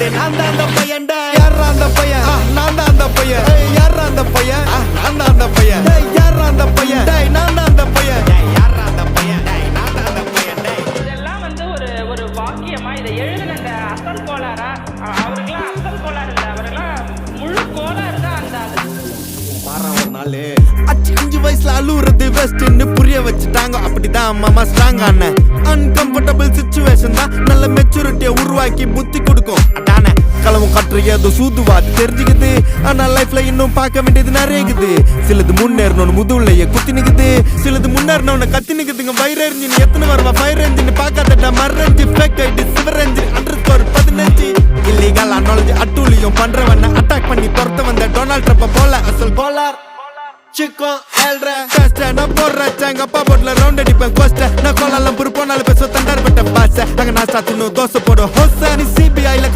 தெரியுது நான் தான் அந்த பையன்டா யாரா அந்த பையன் நான் தான் அந்த பையன் யாரா அந்த பையன் நான் தான் அந்த பையன் யாரா அந்த பையன் நான் தான் அந்த பையன் யாரா அந்த பையன் நான் தான் அந்த பையன் இதெல்லாம் வந்து ஒரு வாக்கியமா இதை எழுதின அந்த அசல் கோளாரா அவருக்கெல்லாம் அசல் கோளாறு இல்லை அவரெல்லாம் முழு கோளாறு தான் அந்த ஆளு. 5 வயசுல அழுவுறது வெஸ்ட்னு புரிய வச்சுட்டாங்க அப்படிதான் மாமா ஸ்ட்ராங் ஆன அன்கம்ஃபர்டபிள் சிச்சுவேஷன் தான் நல்ல மெச்சூரிட்டியை உருவாக்கி புத்தி கொடுக்கும் அதானே களவும் கற்று ஏதோ சூதுவாது தெரிஞ்சுக்குது ஆனா லைஃப்ல இன்னும் பார்க்க வேண்டியது நிறையக்குது சிலது முன்னேறணும்னு முதுகுலையே குத்தி நிக்குது சிலது முன்னேறணும்னு கத்தி நிக்குதுங்க ஃபயர் என்ஜின் எத்தனை வருவா ஃபயர் என்ஜின் பார்க்காதடா மர்ரஞ்சி ஃபேக் ஐடி சிவர் என்ஜின் அண்டர்ஸ்கோர் 15 இல்லீகல் அனாலஜி அட்டூழியம் பண்றவன அட்டாக் பண்ணி துரத்த வந்த டொனால்ட் ட்ரம்ப் போல அசல் polar Chico, el rey no porra, changa pa' por la ronda Ni pen cuesta, na cola la purpona Le peso tan dar, vete pasa Hagan hasta tu no doso por ojosa Ni CBI la